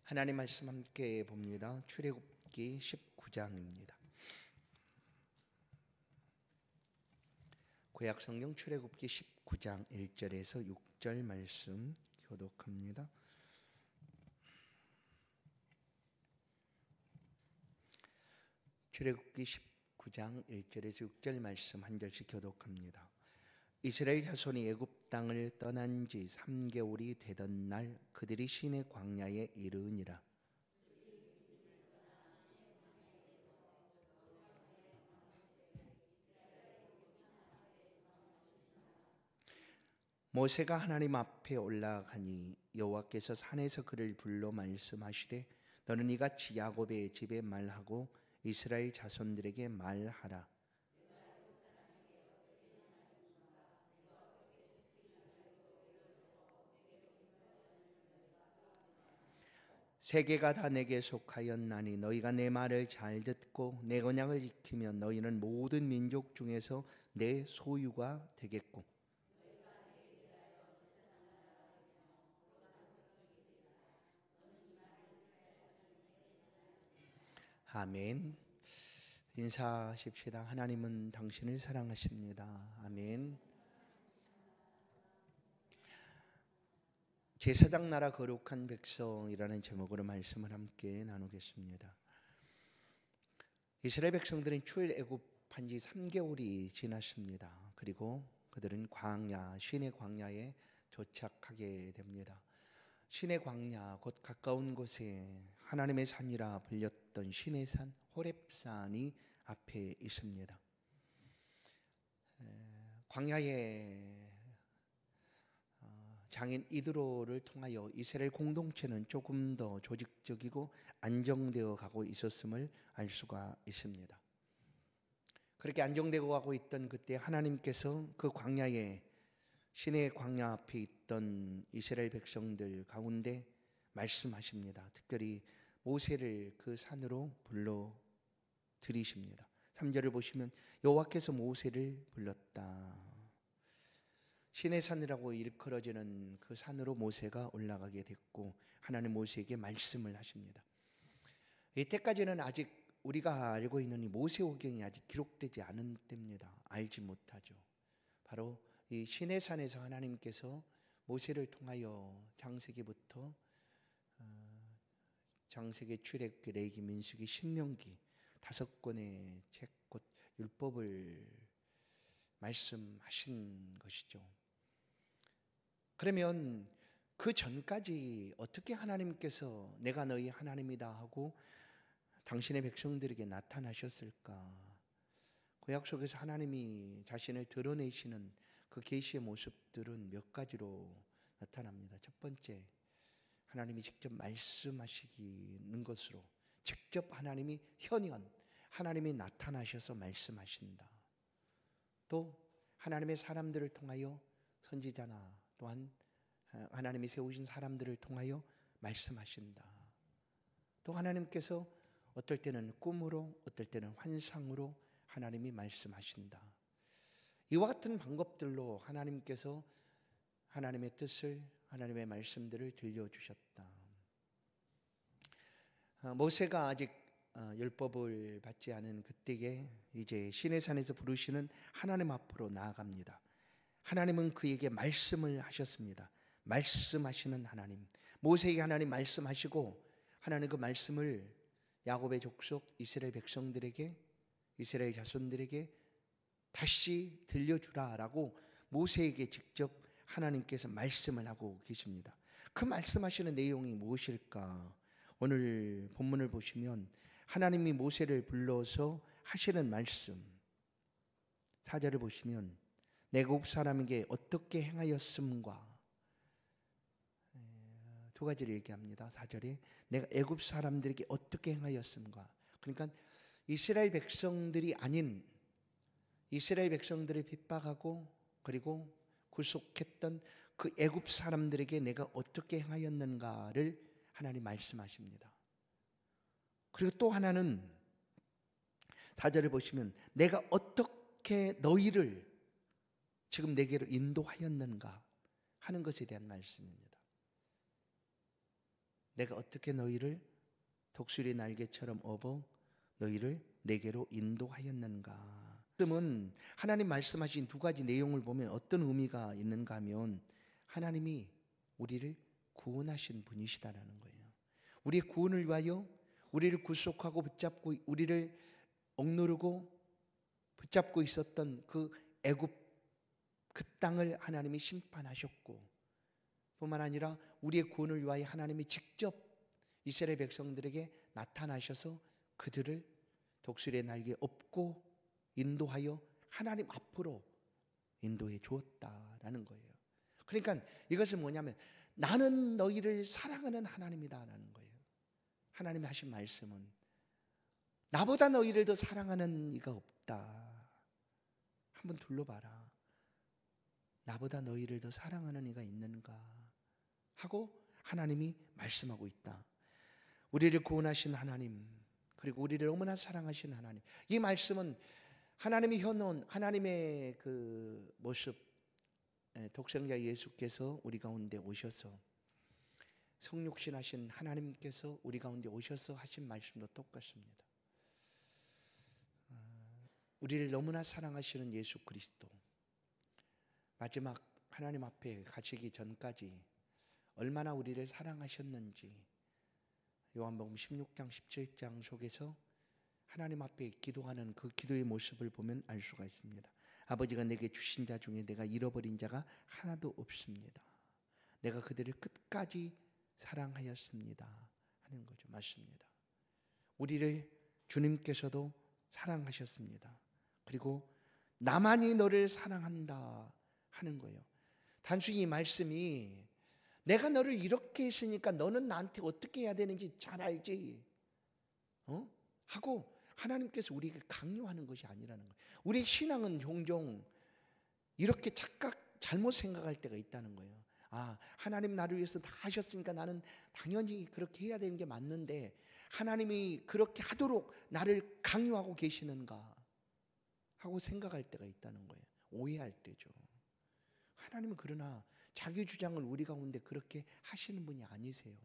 하나님 말씀 함께 봅니다. 출애굽기 19장입니다. 구약 성경 출애굽기 19장 1절에서 6절 말씀 교독합니다. 출애굽기 19장 1절에서 6절 말씀 한 절씩 교독합니다. 이스라엘 자손이 애굽 땅을 떠난 지 3개월이 되던 날 그들이 시내 광야에 이르니라. 모세가 하나님 앞에 올라가니 여호와께서 산에서 그를 불러 말씀하시되 너는 이같이 야곱의 집에 말하고 이스라엘 자손들에게 말하라. 세계가 다 내게 속하였나니 너희가 내 말을 잘 듣고 내 언약을 지키면 너희는 모든 민족 중에서 내 소유가 되겠고 아멘. 인사하십시다. 하나님은 당신을 사랑하십니다. 아멘. 제사장 나라 거룩한 백성이라는 제목으로 말씀을 함께 나누겠습니다. 이스라엘 백성들은 출애굽한 지 3개월이 지났습니다. 그리고 그들은 시내 광야에 도착하게 됩니다. 시내 광야 곧 가까운 곳에 하나님의 산이라 불렸던 시내산 호렙산이 앞에 있습니다. 광야에 장인 이드로를 통하여 이스라엘 공동체는 조금 더 조직적이고 안정되어 가고 있었음을 알 수가 있습니다. 그렇게 안정되어 가고 있던 그때 하나님께서 그 광야에 시내 광야 앞에 있던 이스라엘 백성들 가운데 말씀하십니다. 특별히 모세를 그 산으로 불러 들이십니다. 3절을 보시면 여호와께서 모세를 불렀다. 시내산이라고 일컬어지는 그 산으로 모세가 올라가게 됐고 하나님 모세에게 말씀을 하십니다. 이때까지는 아직 우리가 알고 있는 이 모세오경이 아직 기록되지 않은 때입니다. 알지 못하죠. 바로 이 시내산에서 하나님께서 모세를 통하여 창세기부터 창세기, 출애굽기, 레위기, 민수기, 신명기 5권의 책 곧 율법을 말씀하신 것이죠. 그러면 그 전까지 어떻게 하나님께서 내가 너희 하나님이다 하고 당신의 백성들에게 나타나셨을까? 구약 속에서 하나님이 자신을 드러내시는 그 계시의 모습들은 몇 가지로 나타납니다. 첫 번째, 하나님이 직접 말씀하시는 것으로 직접 하나님이 하나님이 나타나셔서 말씀하신다. 또 하나님의 사람들을 통하여 선지자나 또한 하나님이 세우신 사람들을 통하여 말씀하신다. 또 하나님께서 어떨 때는 꿈으로 어떨 때는 환상으로 하나님이 말씀하신다. 이와 같은 방법들로 하나님께서 하나님의 뜻을 하나님의 말씀들을 들려주셨다. 모세가 아직 율법을 받지 않은 그때에 이제 시내산에서 부르시는 하나님 앞으로 나아갑니다. 하나님은 그에게 말씀을 하셨습니다. 말씀하시는 하나님, 모세에게 하나님 말씀하시고 하나님 그 말씀을 야곱의 족속 이스라엘 백성들에게 이스라엘 자손들에게 다시 들려주라라고 모세에게 직접 하나님께서 말씀을 하고 계십니다. 그 말씀하시는 내용이 무엇일까? 오늘 본문을 보시면 하나님이 모세를 불러서 하시는 말씀 4절을 보시면 애굽 사람에게 어떻게 행하였음과 두 가지를 얘기합니다. 4절에 내가 애굽 사람들에게 어떻게 행하였음과 그러니까 이스라엘 백성들이 아닌 이스라엘 백성들을 핍박하고 그리고 구속했던 그 애굽 사람들에게 내가 어떻게 행하였는가를 하나님 말씀하십니다. 그리고 또 하나는 4절을 보시면 내가 어떻게 너희를 지금 내게로 인도하였는가 하는 것에 대한 말씀입니다. 내가 어떻게 너희를 독수리 날개처럼 업어 너희를 내게로 인도하였는가. 말씀은 하나님 말씀하신 두 가지 내용을 보면 어떤 의미가 있는가 하면 하나님이 우리를 구원하신 분이시다라는 거예요. 우리의 구원을 위하여 우리를 구속하고 붙잡고 우리를 억누르고 붙잡고 있었던 그 애굽 그 땅을 하나님이 심판하셨고, 뿐만 아니라 우리의 구원을 위하여 하나님이 직접 이스라엘 백성들에게 나타나셔서 그들을 독수리의 날개에 업고 인도하여 하나님 앞으로 인도해 주었다라는 거예요. 그러니까 이것은 뭐냐면 나는 너희를 사랑하는 하나님이다라는 거예요. 하나님이 하신 말씀은 나보다 너희를 더 사랑하는 이가 없다. 한번 둘러봐라. 나보다 너희를 더 사랑하는 이가 있는가 하고 하나님이 말씀하고 있다. 우리를 구원하신 하나님, 그리고 우리를 너무나 사랑하신 하나님. 이 말씀은 하나님이 혀놓은 하나님의 그 모습, 독생자 예수께서 우리 가운데 오셔서 성육신 하신 하나님께서 우리 가운데 오셔서 하신 말씀도 똑같습니다. 우리를 너무나 사랑하시는 예수 그리스도, 마지막 하나님 앞에 가시기 전까지 얼마나 우리를 사랑하셨는지 요한복음 16장 17장 속에서 하나님 앞에 기도하는 그 기도의 모습을 보면 알 수가 있습니다. 아버지가 내게 주신 자 중에 내가 잃어버린 자가 하나도 없습니다. 내가 그들을 끝까지 사랑하였습니다 하는 거죠. 맞습니다. 우리를 주님께서도 사랑하셨습니다. 그리고 나만이 너를 사랑한다 하는 거예요. 단순히 이 말씀이 내가 너를 이렇게 했으니까 너는 나한테 어떻게 해야 되는지 잘 알지 하고 하나님께서 우리에게 강요하는 것이 아니라는 거예요. 우리 신앙은 종종 이렇게 잘못 생각할 때가 있다는 거예요. 아, 하나님 나를 위해서 다 하셨으니까 나는 당연히 그렇게 해야 되는 게 맞는데 하나님이 그렇게 하도록 나를 강요하고 계시는가 하고 생각할 때가 있다는 거예요. 오해할 때죠. 하나님은 그러나 자기 주장을 우리 가운데 그렇게 하시는 분이 아니세요.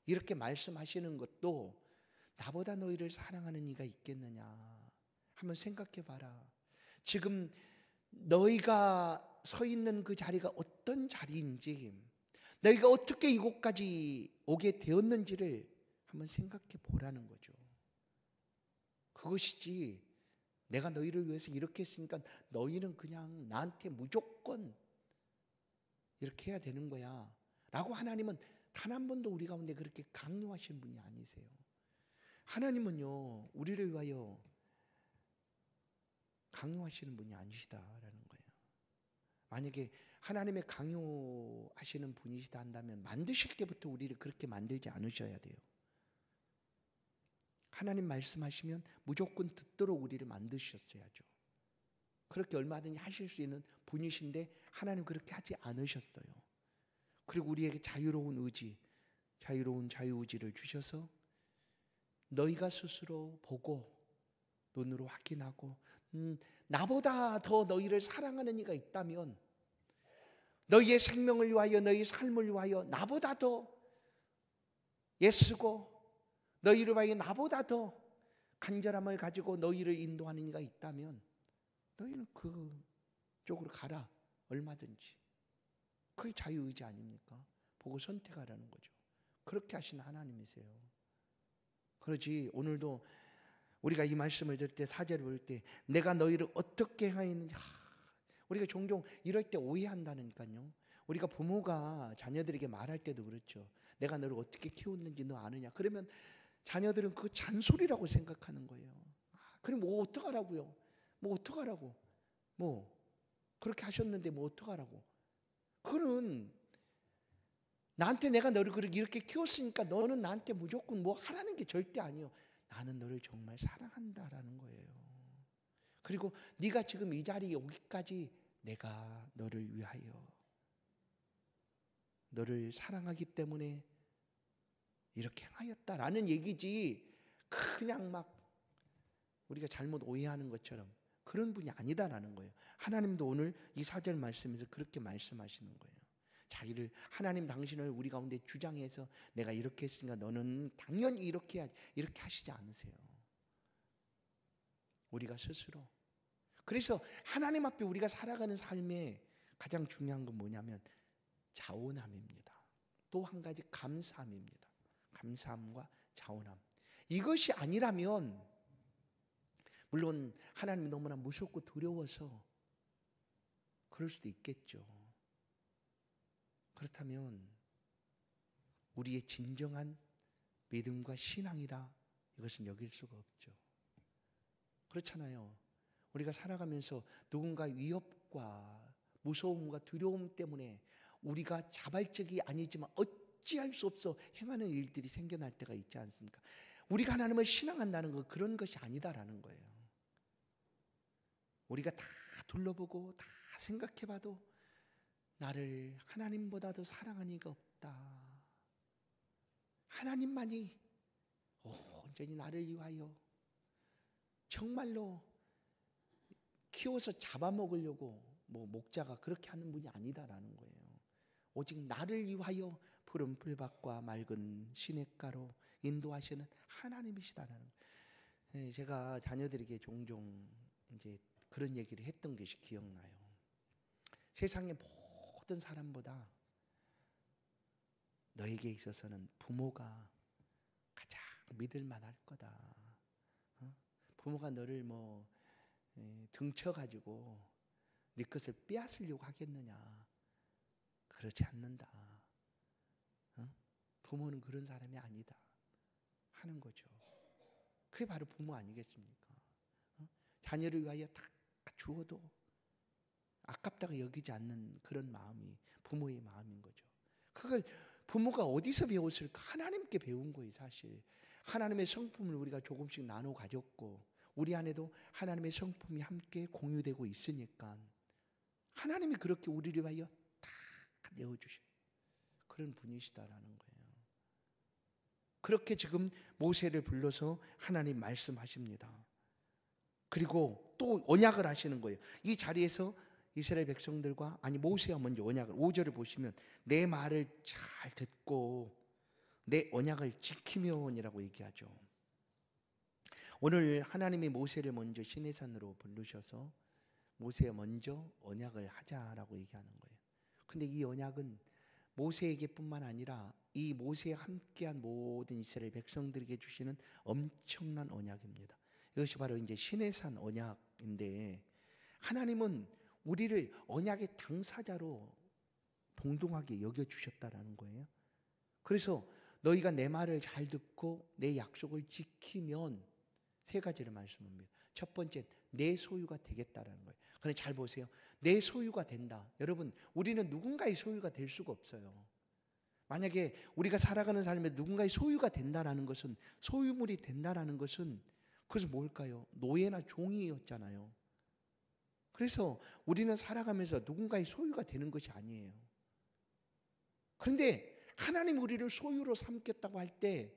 이렇게 말씀하시는 것도 나보다 너희를 사랑하는 이가 있겠느냐 한번 생각해 봐라. 지금 너희가 서 있는 그 자리가 어떤 자리인지, 너희가 어떻게 이곳까지 오게 되었는지를 한번 생각해 보라는 거죠. 그것이지 내가 너희를 위해서 이렇게 했으니까 너희는 그냥 나한테 무조건 이렇게 해야 되는 거야 라고 하나님은 단 한 번도 우리 가운데 그렇게 강요하신 분이 아니세요. 하나님은요 우리를 위하여 강요하시는 분이 아니시다라는 거예요. 만약에 하나님의 강요하시는 분이시다 한다면 만드실 때부터 우리를 그렇게 만들지 않으셔야 돼요. 하나님 말씀하시면 무조건 듣도록 우리를 만드셨어야죠. 그렇게 얼마든지 하실 수 있는 분이신데 하나님 그렇게 하지 않으셨어요. 그리고 우리에게 자유로운 의지, 자유로운 자유의지를 주셔서 너희가 스스로 보고 눈으로 확인하고 나보다 더 너희를 사랑하는 이가 있다면, 너희의 생명을 위하여 너희 삶을 위하여 나보다 더 애쓰고 너희를 위하여 나보다 더 간절함을 가지고 너희를 인도하는 이가 있다면 너희는 그 쪽으로 가라. 얼마든지. 그게 자유의지 아닙니까? 보고 선택하라는 거죠. 그렇게 하신 하나님이세요. 그러지 오늘도 우리가 이 말씀을 들을 때, 사절을 볼 때 내가 너희를 어떻게 하였는지, 우리가 종종 이럴 때 오해한다니까요. 우리가 부모가 자녀들에게 말할 때도 그렇죠. 내가 너를 어떻게 키웠는지 너 아느냐. 그러면 자녀들은 그거 잔소리라고 생각하는 거예요. 그럼 뭐 어떡하라고요? 뭐 어떡하라고? 뭐 그렇게 하셨는데 뭐 어떡하라고? 그거는 나한테 내가 너를 그렇게 이렇게 키웠으니까 너는 나한테 무조건 뭐 하라는 게 절대 아니에요. 나는 너를 정말 사랑한다라는 거예요. 그리고 네가 지금 이 자리에 오기까지 내가 너를 위하여, 너를 사랑하기 때문에 이렇게 행하였다라는 얘기지, 그냥 막 우리가 잘못 오해하는 것처럼 그런 분이 아니다라는 거예요. 하나님도 오늘 이 4절 말씀에서 그렇게 말씀하시는 거예요. 자기를 하나님 당신을 우리 가운데 주장해서 내가 이렇게 했으니까 너는 당연히 이렇게 해야지, 이렇게 하시지 않으세요. 우리가 스스로. 그래서 하나님 앞에 우리가 살아가는 삶에 가장 중요한 건 뭐냐면 자원함입니다. 또 한 가지 감사함입니다. 감사함과 자원함. 이것이 아니라면 물론 하나님이 너무나 무섭고 두려워서 그럴 수도 있겠죠. 그렇다면 우리의 진정한 믿음과 신앙이라 이것은 여길 수가 없죠. 그렇잖아요. 우리가 살아가면서 누군가 위협과 무서움과 두려움 때문에 우리가 자발적이 아니지만 어찌할 수 없어 행하는 일들이 생겨날 때가 있지 않습니까? 우리가 하나님을 신앙한다는 건 그런 것이 아니다라는 거예요. 우리가 다 둘러보고 다 생각해봐도 나를 하나님보다도 사랑하는 이가 없다. 하나님만이 온전히 나를 위하여 정말로 키워서 잡아먹으려고 목자가 그렇게 하는 분이 아니다라는 거예요. 오직 나를 위하여 푸른 풀밭과 맑은 시냇가로 인도하시는 하나님이시다라는 거예요. 제가 자녀들에게 종종 이제 그런 얘기를 했던 것이 기억나요. 세상의 모든 사람보다 너에게 있어서는 부모가 가장 믿을 만할 거다. 부모가 너를 등쳐가지고 네 것을 빼앗으려고 하겠느냐? 그렇지 않는다. 부모는 그런 사람이 아니다 하는 거죠. 그게 바로 부모 아니겠습니까? 자녀를 위하여 다 주어도 아깝다고 여기지 않는 그런 마음이 부모의 마음인 거죠. 그걸 부모가 어디서 배웠을까? 하나님께 배운 거예요. 사실 하나님의 성품을 우리가 조금씩 나눠 가졌고 우리 안에도 하나님의 성품이 함께 공유되고 있으니까 하나님이 그렇게 우리를 위하여 다 내어주신 그런 분이시다라는 거예요. 그렇게 지금 모세를 불러서 하나님 말씀하십니다. 그리고 또 언약을 하시는 거예요. 이 자리에서 이스라엘 백성들과 모세와 먼저 언약을 5절을 보시면 내 말을 잘 듣고 내 언약을 지키며니라고 얘기하죠. 오늘 하나님이 모세를 먼저 시내산으로 부르셔서 모세가 먼저 언약을 하자라고 얘기하는 거예요. 근데 이 언약은 모세에게뿐만 아니라 이 모세와 함께한 모든 이스라엘 백성들에게 주시는 엄청난 언약입니다. 이것이 바로 이제 시내산 언약인데 하나님은 우리를 언약의 당사자로 동등하게 여겨주셨다라는 거예요. 그래서 너희가 내 말을 잘 듣고 내 약속을 지키면 세 가지를 말씀합니다. 첫 번째, 내 소유가 되겠다라는 거예요. 그런데 잘 보세요. 내 소유가 된다. 여러분, 우리는 누군가의 소유가 될 수가 없어요. 만약에 우리가 살아가는 삶에 누군가의 소유가 된다라는 것은 소유물이 된다라는 것은 그것은 뭘까요? 노예나 종이었잖아요. 그래서 우리는 살아가면서 누군가의 소유가 되는 것이 아니에요. 그런데 하나님 우리를 소유로 삼겠다고 할 때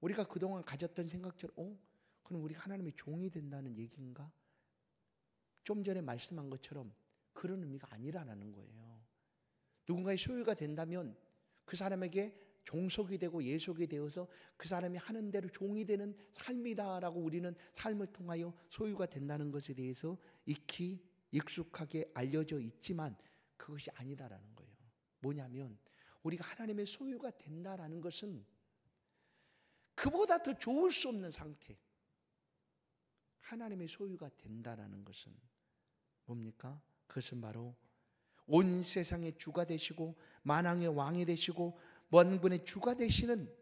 우리가 그동안 가졌던 생각처럼 그럼 우리가 하나님의 종이 된다는 얘기인가? 좀 전에 말씀한 것처럼 그런 의미가 아니라는 거예요. 누군가의 소유가 된다면 그 사람에게 종속이 되고 예속이 되어서 그 사람이 하는 대로 종이 되는 삶이다라고 우리는 삶을 통하여 소유가 된다는 것에 대해서 익히 익숙하게 알려져 있지만 그것이 아니다라는 거예요. 뭐냐면 우리가 하나님의 소유가 된다라는 것은 그보다 더 좋을 수 없는 상태. 하나님의 소유가 된다라는 것은 뭡니까? 그것은 바로 온 세상의 주가 되시고 만왕의 왕이 되시고 만군의 주가 되시는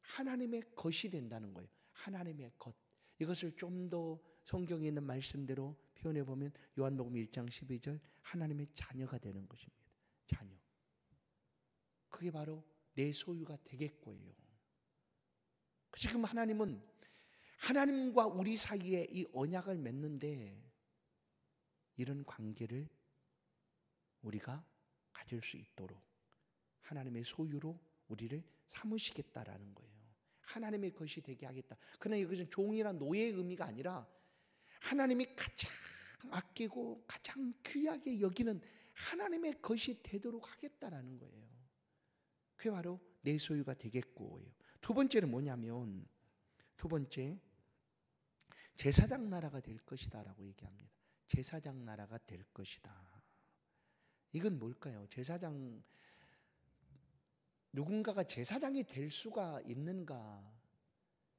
하나님의 것이 된다는 거예요. 하나님의 것. 이것을 좀 더 성경에 있는 말씀대로 표현해 보면 요한복음 1장 12절 하나님의 자녀가 되는 것입니다. 자녀. 그게 바로 내 소유가 되겠고요. 지금 하나님은 하나님과 우리 사이에 이 언약을 맺는데 이런 관계를 우리가 가질 수 있도록 하나님의 소유로 우리를 삼으시겠다라는 거예요. 하나님의 것이 되게 하겠다. 그러나 이것은 종이란 노예의 의미가 아니라 하나님이 가장 아끼고 가장 귀하게 여기는 하나님의 것이 되도록 하겠다라는 거예요. 그게 바로 내 소유가 되겠고요. 두 번째는 뭐냐면, 두 번째, 제사장 나라가 될 것이다 라고 얘기합니다. 제사장 나라가 될 것이다. 이건 뭘까요? 제사장, 누군가가 제사장이 될 수가 있는가?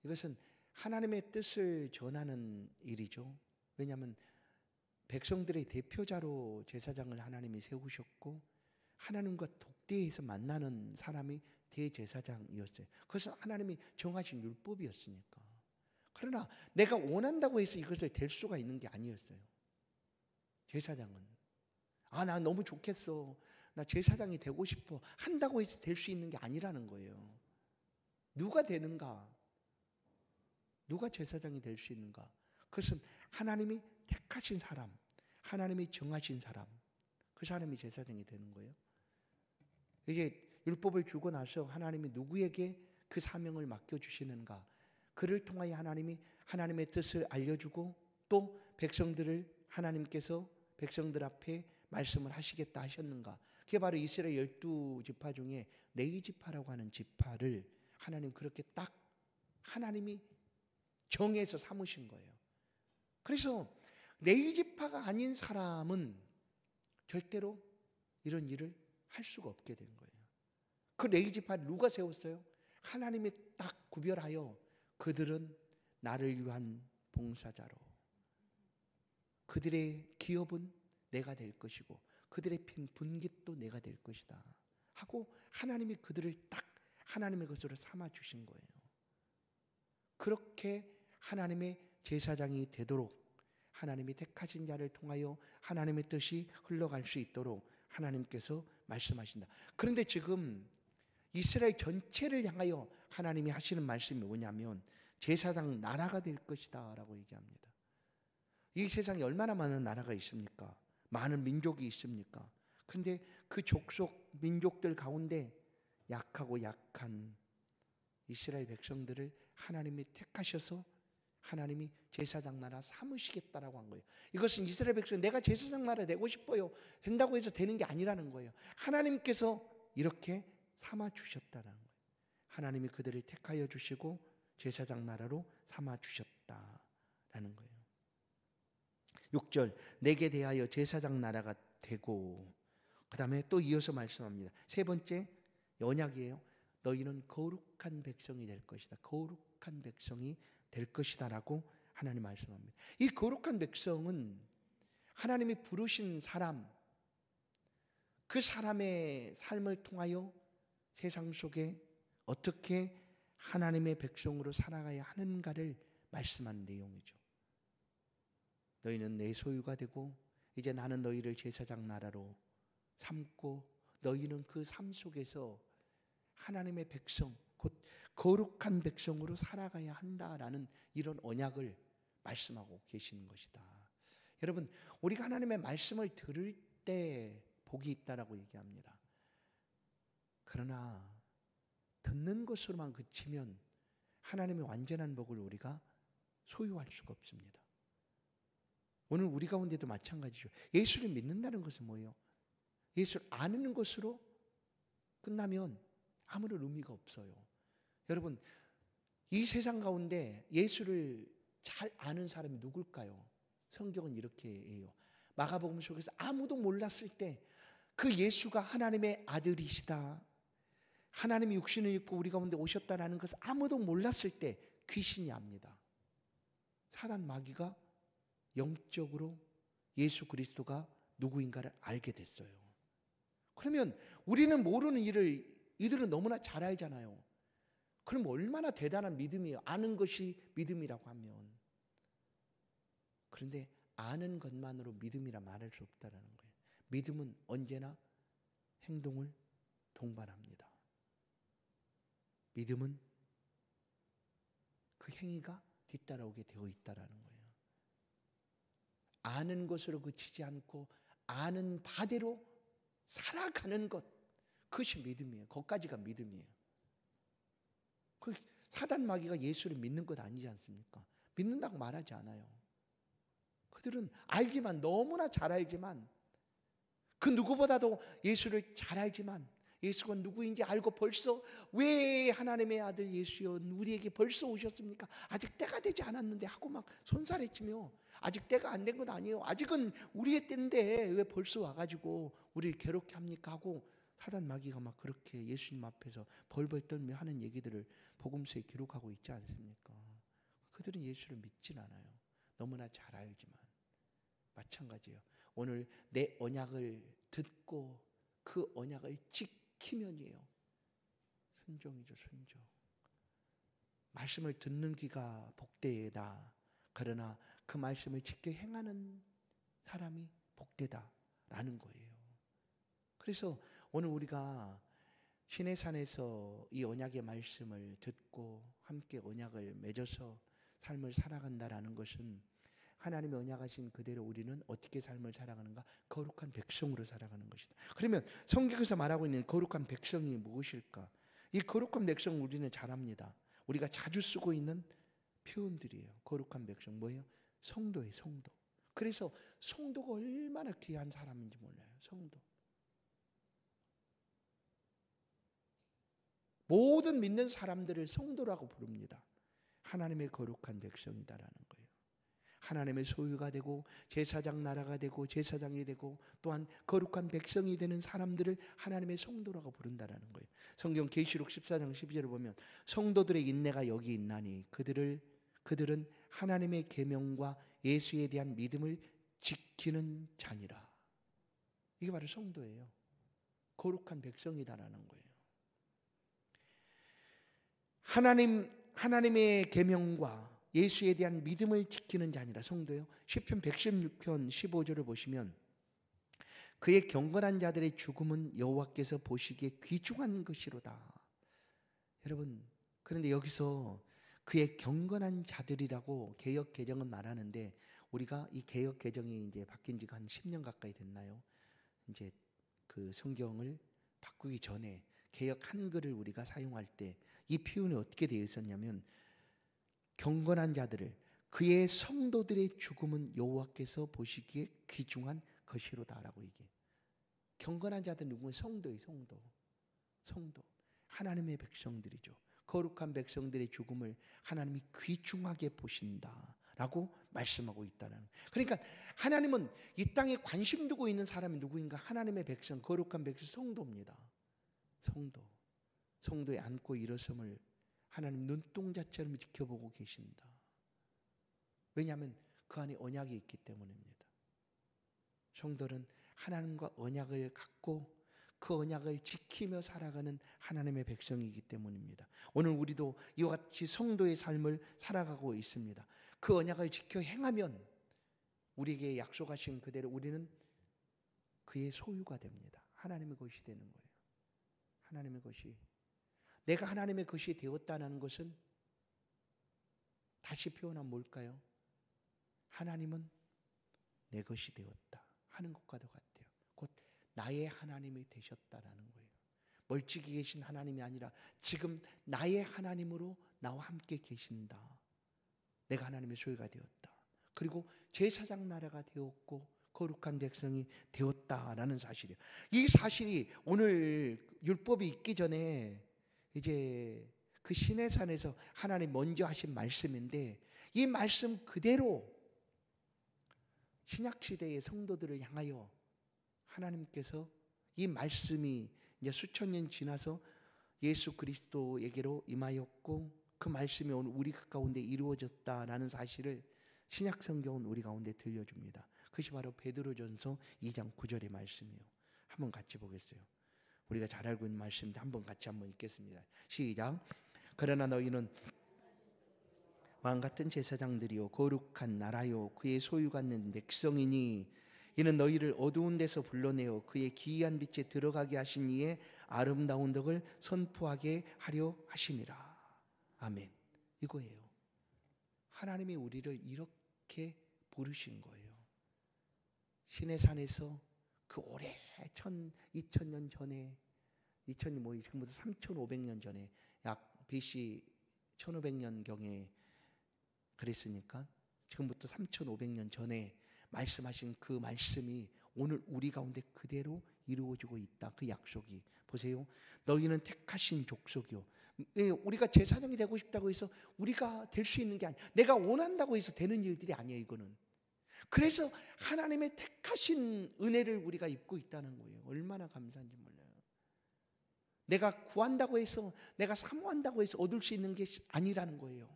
이것은 하나님의 뜻을 전하는 일이죠. 왜냐하면 백성들의 대표자로 제사장을 하나님이 세우셨고, 하나님과 독대해서 만나는 사람이 대제사장이었어요. 그것은 하나님이 정하신 율법이었으니까. 그러나 내가 원한다고 해서 이것을 될 수가 있는 게 아니었어요. 제사장은 나 너무 좋겠어, 나 제사장이 되고 싶어 한다고 해서 될 수 있는 게 아니라는 거예요. 누가 되는가? 누가 제사장이 될 수 있는가? 그것은 하나님이 택하신 사람, 하나님이 정하신 사람, 그 사람이 제사장이 되는 거예요. 이게 율법을 주고 나서 하나님이 누구에게 그 사명을 맡겨주시는가? 그를 통하여 하나님이 하나님의 뜻을 알려주고 또 백성들을 하나님께서 백성들 앞에 말씀을 하시겠다 하셨는가? 그게 바로 이스라엘 12지파 중에 레위지파라고 하는 지파를 하나님 그렇게 딱 하나님이 정해서 삼으신 거예요. 그래서 레위지파가 아닌 사람은 절대로 이런 일을 할 수가 없게 된 거예요. 그 레위지파를 누가 세웠어요? 하나님이 딱 구별하여 그들은 나를 위한 봉사자로, 그들의 기업은 내가 될 것이고 그들의 분깃도 내가 될 것이다 하고 하나님이 그들을 딱 하나님의 것으로 삼아 주신 거예요. 그렇게 하나님의 제사장이 되도록 하나님이 택하신 자를 통하여 하나님의 뜻이 흘러갈 수 있도록 하나님께서 말씀하신다. 그런데 지금 이스라엘 전체를 향하여 하나님이 하시는 말씀이 뭐냐면 제사장 나라가 될 것이다 라고 얘기합니다. 이 세상에 얼마나 많은 나라가 있습니까? 많은 민족이 있습니까? 근데 그 족속 민족들 가운데 약하고 약한 이스라엘 백성들을 하나님이 택하셔서 하나님이 제사장 나라 삼으시겠다라고 한 거예요. 이것은 이스라엘 백성 내가 제사장 나라 되고 싶어요 된다고 해서 되는 게 아니라는 거예요. 하나님께서 이렇게 삼아 주셨다는 거예요. 하나님이 그들을 택하여 주시고 제사장 나라로 삼아 주셨다라는 거예요. 6절, 내게 대하여 제사장 나라가 되고, 그 다음에 또 이어서 말씀합니다. 세 번째 언약이에요. 너희는 거룩한 백성이 될 것이다. 거룩한 백성이 될 것이다 라고 하나님 말씀합니다. 이 거룩한 백성은 하나님이 부르신 사람, 그 사람의 삶을 통하여 세상 속에 어떻게 하나님의 백성으로 살아가야 하는가를 말씀하는 내용이죠. 너희는 내 소유가 되고 이제 나는 너희를 제사장 나라로 삼고 너희는 그 삶 속에서 하나님의 백성, 곧 거룩한 백성으로 살아가야 한다라는 이런 언약을 말씀하고 계시는 것이다. 여러분, 우리가 하나님의 말씀을 들을 때 복이 있다라고 얘기합니다. 그러나 듣는 것으로만 그치면 하나님의 완전한 복을 우리가 소유할 수가 없습니다. 오늘 우리 가운데도 마찬가지죠. 예수를 믿는다는 것은 뭐예요? 예수를 아는 것으로 끝나면 아무런 의미가 없어요. 여러분, 이 세상 가운데 예수를 잘 아는 사람이 누굴까요? 성경은 이렇게 해요. 마가복음 속에서 아무도 몰랐을 때 그 예수가 하나님의 아들이시다, 하나님이 육신을 입고 우리 가운데 오셨다라는 것을 아무도 몰랐을 때 귀신이 압니다. 사단 마귀가 영적으로 예수 그리스도가 누구인가를 알게 됐어요. 그러면 우리는 모르는 일을 이들은 너무나 잘 알잖아요. 그럼 얼마나 대단한 믿음이에요. 아는 것이 믿음이라고 하면. 그런데 아는 것만으로 믿음이라 말할 수 없다는 거예요. 믿음은 언제나 행동을 동반합니다. 믿음은 그 행위가 뒤따라오게 되어 있다는 거예요. 아는 것으로 그치지 않고 아는 바대로 살아가는 것, 그것이 믿음이에요. 거기까지가 믿음이에요. 그 사단 마귀가 예수를 믿는 것 아니지 않습니까? 믿는다고 말하지 않아요. 그들은 알지만, 너무나 잘 알지만 그 누구보다도 예수를 잘 알지만 예수가 누구인지 알고 벌써 왜 하나님의 아들 예수여 우리에게 벌써 오셨습니까? 아직 때가 되지 않았는데 하고 막 손살해치며 아직 때가 안 된 건 아니에요. 아직은 우리의 때인데 왜 벌써 와가지고 우리를 괴롭게 합니까? 하고 사단 마귀가 막 그렇게 예수님 앞에서 벌벌 떨며 하는 얘기들을 복음서에 기록하고 있지 않습니까? 그들은 예수를 믿진 않아요. 너무나 잘 알지만 마찬가지예요. 오늘 내 언약을 듣고 그 언약을 지키면이에요. 순종이죠, 순종. 말씀을 듣는 귀가 복되다. 그러나 그 말씀을 지켜 행하는 사람이 복되다라는 거예요. 그래서 오늘 우리가 시내산에서 이 언약의 말씀을 듣고 함께 언약을 맺어서 삶을 살아간다라는 것은 하나님의 언약하신 그대로 우리는 어떻게 삶을 살아가는가? 거룩한 백성으로 살아가는 것이다. 그러면 성경에서 말하고 있는 거룩한 백성이 무엇일까? 이 거룩한 백성 우리는 잘 압니다. 우리가 자주 쓰고 있는 표현들이에요. 거룩한 백성 뭐예요? 성도예요, 성도. 그래서 성도가 얼마나 귀한 사람인지 몰라요. 성도. 모든 믿는 사람들을 성도라고 부릅니다. 하나님의 거룩한 백성이다라는 거예요. 하나님의 소유가 되고 제사장 나라가 되고 제사장이 되고 또한 거룩한 백성이 되는 사람들을 하나님의 성도라고 부른다라는 거예요. 성경 계시록 14장 12절을 보면 성도들의 인내가 여기 있나니 그들은 하나님의 계명과 예수에 대한 믿음을 지키는 자니라. 이게 바로 성도예요. 거룩한 백성이다라는 거예요. 하나님의 계명과 예수에 대한 믿음을 지키는 자니라. 성도요. 시편 116편 15절을 보시면 그의 경건한 자들의 죽음은 여호와께서 보시기에 귀중한 것이로다. 여러분, 그런데 여기서 그의 경건한 자들이라고 개역 개정은 말하는데 우리가 이 개역 개정이 이제 바뀐 지가 한 10년 가까이 됐나요? 이제 그 성경을 바꾸기 전에 개역 한글을 우리가 사용할 때 이 표현이 어떻게 되어 있었냐면 경건한 자들을 그의 성도들의 죽음은 여호와께서 보시기에 귀중한 것이로다라고 얘기해요. 경건한 자들 누구는 성도예요. 성도. 하나님의 백성들이죠. 거룩한 백성들의 죽음을 하나님이 귀중하게 보신다라고 말씀하고 있다는. 그러니까 하나님은 이 땅에 관심 두고 있는 사람이 누구인가? 하나님의 백성, 거룩한 백성, 성도입니다. 성도에 앉고 일어섬을 하나님 눈동자처럼 지켜보고 계신다. 왜냐하면 그 안에 언약이 있기 때문입니다. 성도는 하나님과 언약을 갖고 그 언약을 지키며 살아가는 하나님의 백성이기 때문입니다. 오늘 우리도 이와 같이 성도의 삶을 살아가고 있습니다. 그 언약을 지켜 행하면 우리에게 약속하신 그대로 우리는 그의 소유가 됩니다. 하나님의 것이 되는 거예요. 하나님의 것이. 내가 하나님의 것이 되었다는 것은 다시 표현하면 뭘까요? 하나님은 내 것이 되었다 하는 것과도 같아요. 곧 나의 하나님이 되셨다라는 거예요. 멀찍이 계신 하나님이 아니라 지금 나의 하나님으로 나와 함께 계신다. 내가 하나님의 소유가 되었다. 그리고 제사장 나라가 되었고 거룩한 백성이 되었다라는 사실이에요. 이 사실이 오늘 율법이 있기 전에 이제 그 시내산에서 하나님 먼저 하신 말씀인데 이 말씀 그대로 신약시대의 성도들을 향하여 하나님께서 이 말씀이 이제 수천 년 지나서 예수 그리스도에게로 임하였고 그 말씀이 오늘 우리 가운데 이루어졌다라는 사실을 신약 성경은 우리 가운데 들려줍니다. 그것이 바로 베드로전서 2장 9절의 말씀이에요. 한번 같이 보겠어요. 우리가 잘 알고 있는 말씀인데 한번 같이 한번 읽겠습니다. 시작. 그러나 너희는 왕 같은 제사장들이요 거룩한 나라요 그의 소유 갖는 백성이니 이는 너희를 어두운 데서 불러내어 그의 기이한 빛에 들어가게 하신 이의 아름다운 덕을 선포하게 하려 하심이라. 아멘. 이거예요. 하나님이 우리를 이렇게 부르신 거예요. 시내산에서 그 오래 2000년 전에 2000년 뭐 지금부터 3500년 전에 약 BC 1500년경에 그랬으니까 지금부터 3500년 전에 말씀하신 그 말씀이 오늘 우리 가운데 그대로 이루어지고 있다. 그 약속이. 보세요. 너희는 택하신 족속이요. 우리가 제사장이 되고 싶다고 해서 우리가 될 수 있는 게 아니야. 내가 원한다고 해서 되는 일들이 아니에요, 이거는. 그래서 하나님의 택하신 은혜를 우리가 입고 있다는 거예요. 얼마나 감사한지 몰라요. 내가 구한다고 해서, 내가 사모한다고 해서 얻을 수 있는 게 아니라는 거예요.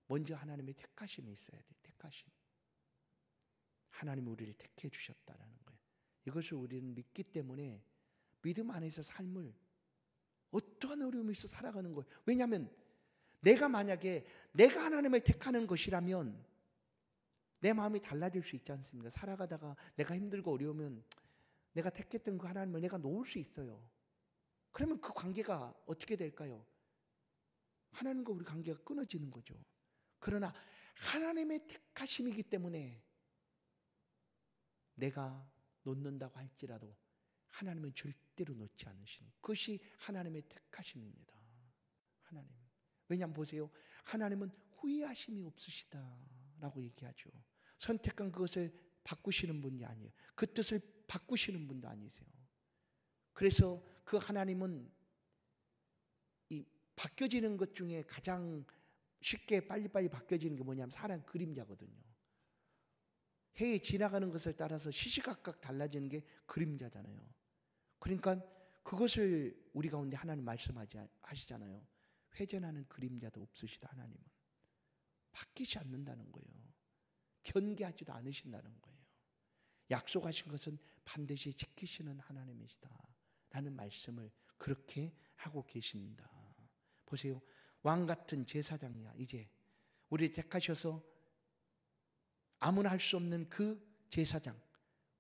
먼저 하나님의 택하심이 있어야 돼요. 택하심. 하나님이 우리를 택해 주셨다라는 거예요. 이것을 우리는 믿기 때문에 믿음 안에서 삶을 어떠한 어려움이 있어 살아가는 거예요. 왜냐하면 내가 만약에 내가 하나님을 택하는 것이라면 내 마음이 달라질 수 있지 않습니까? 살아가다가 내가 힘들고 어려우면 내가 택했던 그 하나님을 내가 놓을 수 있어요. 그러면 그 관계가 어떻게 될까요? 하나님과 우리 관계가 끊어지는 거죠. 그러나 하나님의 택하심이기 때문에 내가 놓는다고 할지라도 하나님은 절대로 놓지 않으시는 그것이 하나님의 택하심입니다. 하나님. 왜냐하면 보세요. 하나님은 후회하심이 없으시다라고 얘기하죠. 선택한 그것을 바꾸시는 분이 아니에요. 그 뜻을 바꾸시는 분도 아니세요. 그래서 그 하나님은 이 바뀌어지는 것 중에 가장 쉽게 빨리빨리 바뀌어지는 게 뭐냐면 사람 그림자거든요. 해에 지나가는 것을 따라서 시시각각 달라지는 게 그림자잖아요. 그러니까 그것을 우리 가운데 하나님 말씀하시잖아요. 회전하는 그림자도 없으시다. 하나님은 바뀌지 않는다는 거예요. 견개하지도 않으신다는 거예요. 약속하신 것은 반드시 지키시는 하나님이시다 라는 말씀을 그렇게 하고 계십니다. 보세요. 왕 같은 제사장이야. 이제 우리 택하셔서 아무나 할 수 없는 그 제사장,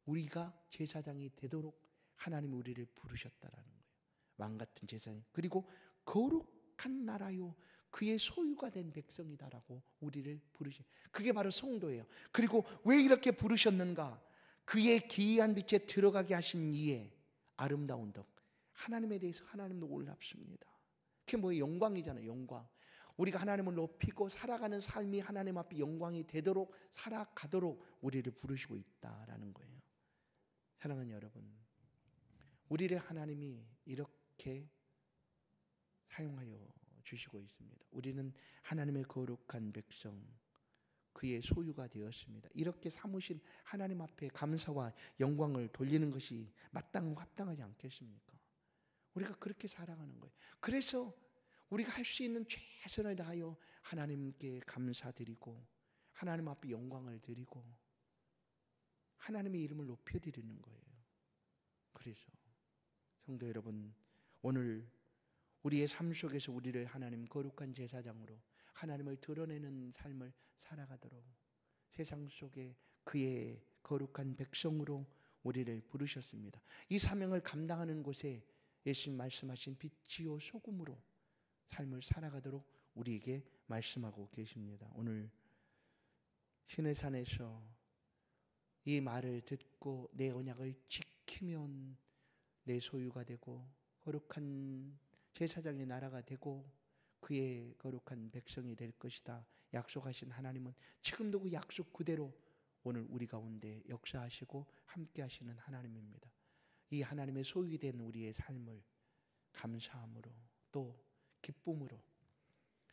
우리가 제사장이 되도록 하나님이 우리를 부르셨다라는 거예요. 왕 같은 제사장. 그리고 거룩한 나라요 그의 소유가 된 백성이다라고 우리를 부르신. 그게 바로 성도예요. 그리고 왜 이렇게 부르셨는가? 그의 기이한 빛에 들어가게 하신 이의 아름다운 덕. 하나님에 대해서 하나님도 놀랍습니다. 그게 뭐예요? 영광이잖아요. 영광. 우리가 하나님을 높이고 살아가는 삶이 하나님 앞에 영광이 되도록 살아가도록 우리를 부르시고 있다라는 거예요. 사랑하는 여러분, 우리를 하나님이 이렇게 사용하여 주시고 있습니다. 우리는 하나님의 거룩한 백성, 그의 소유가 되었습니다. 이렇게 삼으신 하나님 앞에 감사와 영광을 돌리는 것이 마땅하고 합당하지 않겠습니까? 우리가 그렇게 살아가는 거예요. 그래서 우리가 할 수 있는 최선을 다하여 하나님께 감사드리고 하나님 앞에 영광을 드리고 하나님의 이름을 높여드리는 거예요. 그래서 성도 여러분, 오늘 우리의 삶 속에서 우리를 하나님 거룩한 제사장으로 하나님을 드러내는 삶을 살아가도록 세상 속에 그의 거룩한 백성으로 우리를 부르셨습니다. 이 사명을 감당하는 곳에 예수님 말씀하신 빛이요 소금으로 삶을 살아가도록 우리에게 말씀하고 계십니다. 오늘 시내산에서 이 말을 듣고 내 언약을 지키면 내 소유가 되고 거룩한 제사장의 나라가 되고 그의 거룩한 백성이 될 것이다 약속하신 하나님은 지금도 그 약속 그대로 오늘 우리 가운데 역사하시고 함께 하시는 하나님입니다. 이 하나님의 소유이 된 우리의 삶을 감사함으로 또 기쁨으로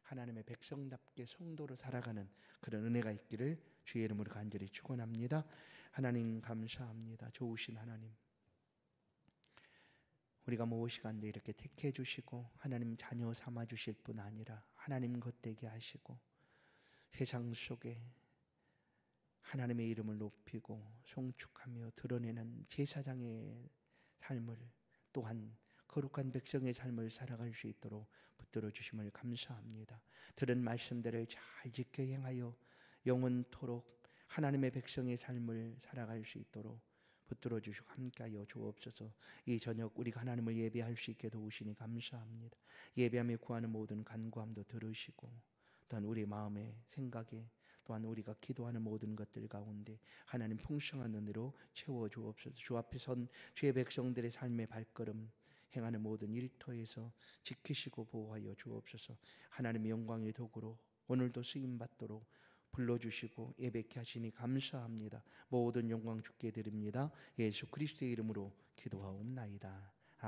하나님의 백성답게 성도로 살아가는 그런 은혜가 있기를 주의 이름으로 간절히 축원합니다. 하나님 감사합니다. 좋으신 하나님, 우리가 무엇이 간데 이렇게 택해 주시고 하나님 자녀 삼아 주실 뿐 아니라 하나님 겉되게 하시고 세상 속에 하나님의 이름을 높이고 송축하며 드러내는 제사장의 삶을 또한 거룩한 백성의 삶을 살아갈 수 있도록 붙들어 주심을 감사합니다. 들은 말씀들을 잘 지켜 행하여 영원토록 하나님의 백성의 삶을 살아갈 수 있도록 붙들어 주시고 함께하여 주옵소서. 이 저녁 우리가 하나님을 예배할 수 있게 도우시니 감사합니다. 예배하며 구하는 모든 간구함도 들으시고 또한 우리 마음의 생각에 또한 우리가 기도하는 모든 것들 가운데 하나님 풍성한 은혜로 채워 주옵소서. 주 앞에 선 주의 백성들의 삶의 발걸음 행하는 모든 일터에서 지키시고 보호하여 주옵소서. 하나님의 영광의 도구로 오늘도 쓰임 받도록 불러주시고 예배케 하시니 감사합니다. 모든 영광 주께 드립니다. 예수 그리스도의 이름으로 기도하옵나이다.